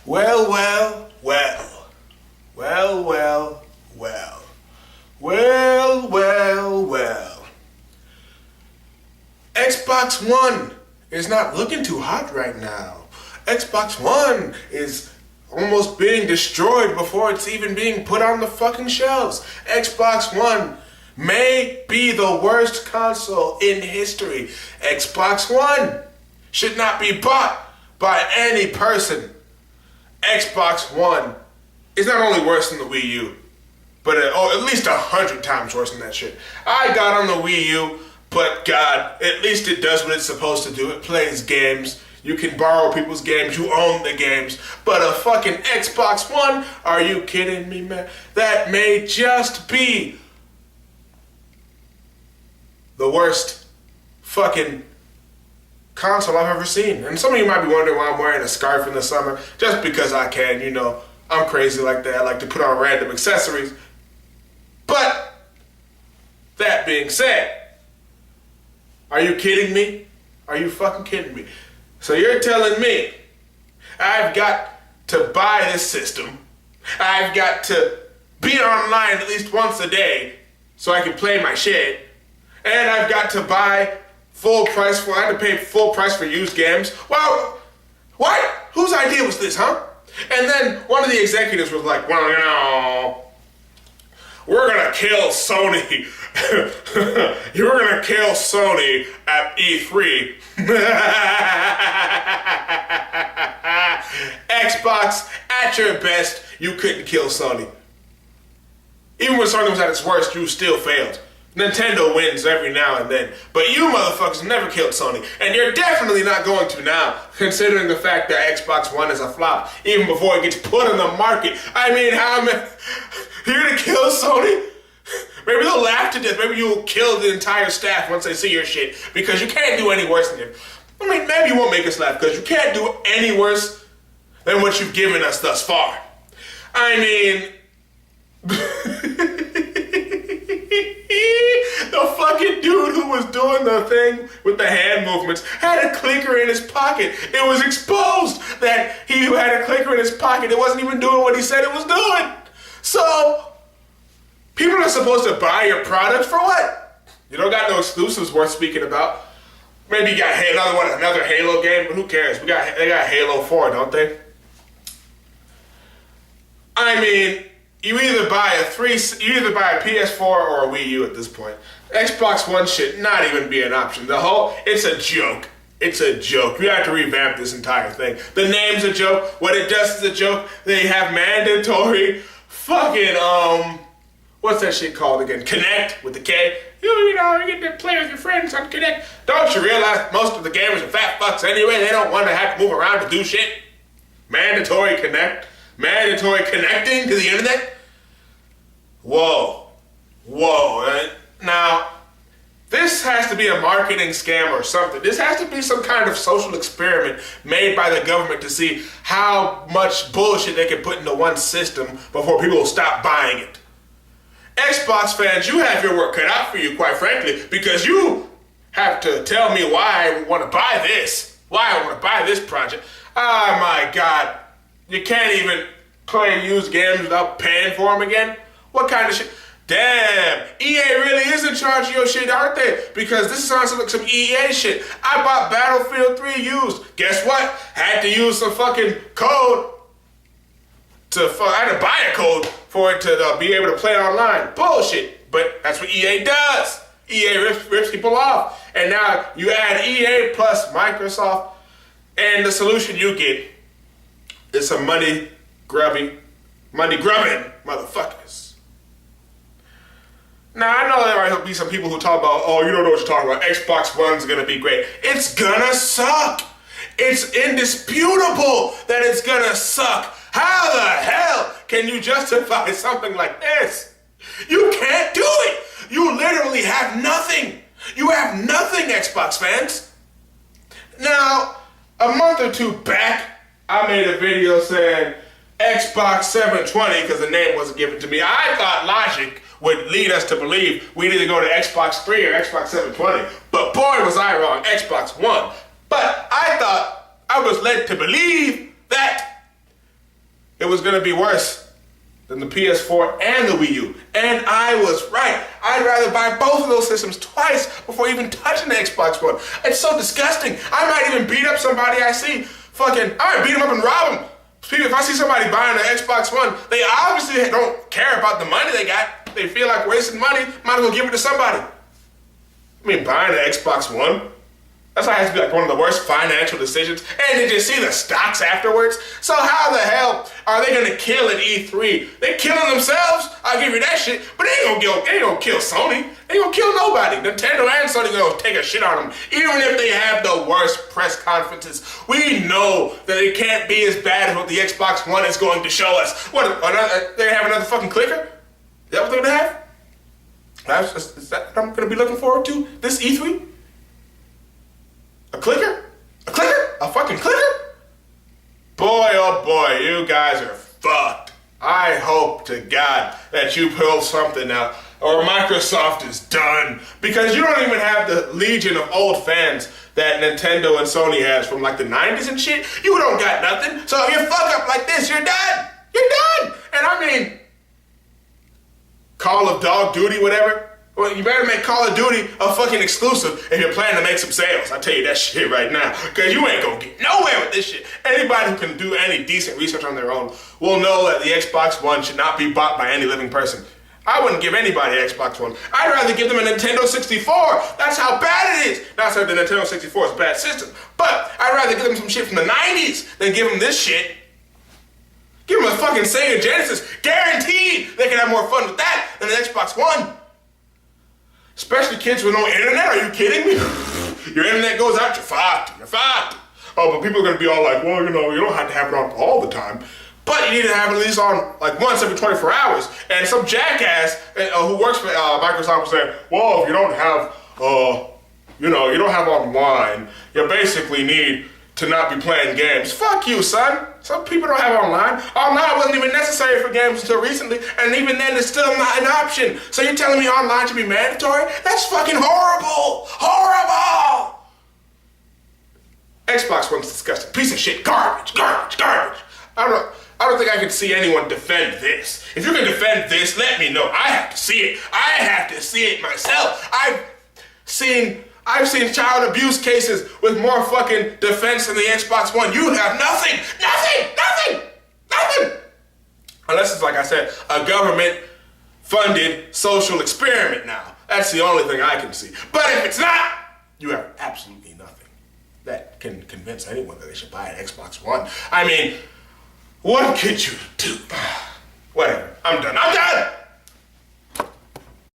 Well, well, well. Well, well, well. Well, well, well. Xbox One is not looking too hot right now. Xbox One is almost being destroyed before it's even being put on the fucking shelves. Xbox One may be the worst console in history. Xbox One should not be bought by any person. Xbox One is not only worse than the Wii U, but at least 100 times worse than that shit. I got on the Wii U, but God, at least it does what it's supposed to do. It plays games. You can borrow people's games. You own the games. But a fucking Xbox One? Are you kidding me, man? That may just be the worst fucking console I've ever seen. And some of you might be wondering why I'm wearing a scarf in the summer. Just because I can, you know. I'm crazy like that. I like to put on random accessories. But that being said, are you kidding me? Are you fucking kidding me? So you're telling me I've got to buy this system, I've got to be online at least once a day so I can play my shit, and I've got to buy full price for, I had to pay full price for used games? Well, what? Whose idea was this, huh? And then one of the executives was like, well, you know, we're gonna kill Sony. You're gonna kill Sony at E3. Xbox, at your best, you couldn't kill Sony. Even when Sony was at its worst, you still failed. Nintendo wins every now and then, but you motherfuckers never killed Sony, and you're definitely not going to now, considering the fact that Xbox One is a flop, even before it gets put on the market. I mean, you're gonna kill Sony? Maybe they'll laugh to death. Maybe you'll kill the entire staff once they see your shit, because you can't do any worse than it. I mean, maybe you won't make us laugh, because you can't do any worse than what you've given us thus far. I mean, the fucking dude who was doing the thing with the hand movements had a clicker in his pocket. It was exposed that he had a clicker in his pocket. It wasn't even doing what he said it was doing. So, people are supposed to buy your product for what? You don't got no exclusives worth speaking about. Maybe you got another Halo game, but who cares? They got Halo 4, don't they? I mean, you either buy a PS4 or a Wii U at this point. Xbox One should not even be an option. It's a joke. It's a joke. You have to revamp this entire thing. The name's a joke. What it does is a joke. They have mandatory fucking, what's that shit called again? KINECT with the K. You know, you get to play with your friends on KINECT. Don't you realize most of the gamers are fat fucks anyway? They don't want to have to move around to do shit. Mandatory KINECT. Mandatory connecting to the internet. Whoa. Now, this has to be a marketing scam or something. This has to be some kind of social experiment made by the government to see how much bullshit they can put into one system before people will stop buying it. Xbox fans, you have your work cut out for you, quite frankly, because you have to tell me why I want to buy this. Why I want to buy this project. Oh my God. You can't even play used games without paying for them again? What kind of shit? Damn, EA really is in charge of your shit, aren't they? Because this sounds like some EA shit. I bought Battlefield 3 used. Guess what? Had to use some fucking code I had to buy a code for it to be able to play online. Bullshit. But that's what EA does. EA rips people off. And now you add EA plus Microsoft, and the solution you get is some money grubbing motherfuckers. Now, I know there might be some people who talk about, oh, you don't know what you're talking about. Xbox One's gonna be great. It's gonna suck. It's indisputable that it's gonna suck. How the hell can you justify something like this? You can't do it. You literally have nothing. You have nothing, Xbox fans. Now, a month or two back, I made a video saying Xbox 720 because the name wasn't given to me. I thought logic would lead us to believe we'd either go to Xbox 3 or Xbox 720. But boy, was I wrong, Xbox One. But I thought I was led to believe that was going to be worse than the PS4 and the Wii U. And I was right. I'd rather buy both of those systems twice before even touching the Xbox One. It's so disgusting. I might even beat up somebody I see. I might beat them up and rob them. If I see somebody buying an Xbox One, they obviously don't care about the money they got. They feel like wasting money, might as well give it to somebody. I mean, buying an Xbox One, that's why it has to be like one of the worst financial decisions. And did you see the stocks afterwards? So how the hell are they gonna kill at E3? They killing themselves? I'll give you that shit. But they ain't gonna kill Sony. They ain't gonna kill nobody. Nintendo and Sony gonna take a shit on them. Even if they have the worst press conferences, we know that it can't be as bad as what the Xbox One is going to show us. What, they have another fucking clicker? Is that what they're gonna have? Is that what I'm gonna be looking forward to this E3? A clicker? A clicker? A fucking clicker? Boy, oh boy, you guys are fucked. I hope to God that you pull something out or Microsoft is done, because you don't even have the legion of old fans that Nintendo and Sony has from like the 90s and shit. You don't got nothing. So if you fuck up like this, you're done. You're done. And I mean, Call of Dog Duty, whatever. Well, you better make Call of Duty a fucking exclusive if you're planning to make some sales. I tell you that shit right now, because you ain't gonna get nowhere with this shit. Anybody who can do any decent research on their own will know that the Xbox One should not be bought by any living person. I wouldn't give anybody an Xbox One. I'd rather give them a Nintendo 64. That's how bad it is. Not saying the Nintendo 64 is a bad system, but I'd rather give them some shit from the 90s than give them this shit. Give them a fucking Sega Genesis. Guaranteed they can have more fun with that than the Xbox One. Especially kids with no internet. Are you kidding me? Your internet goes out, you're fucked. You're fucked. Oh, but people are going to be all like, well, you know, you don't have to have it on all the time. But you need to have it at least on like once every 24 hours. And some jackass who works for Microsoft was saying, well, if you don't have, you don't have online, you basically need to not be playing games. Fuck you, son. Some people don't have online. Online wasn't even necessary for games until recently, and even then it's still not an option. So you're telling me online should be mandatory? That's fucking horrible! Horrible! Xbox One's disgusting. Piece of shit. Garbage. Garbage. Garbage. I don't think I can see anyone defend this. If you can defend this, let me know. I have to see it. I have to see it myself. I've seen child abuse cases with more fucking defense than the Xbox One. You have nothing. Nothing. Nothing. Nothing. Unless it's, like I said, a government-funded social experiment now. That's the only thing I can see. But if it's not, you have absolutely nothing that can convince anyone that they should buy an Xbox One. I mean, what could you do? Whatever. I'm done. I'm done!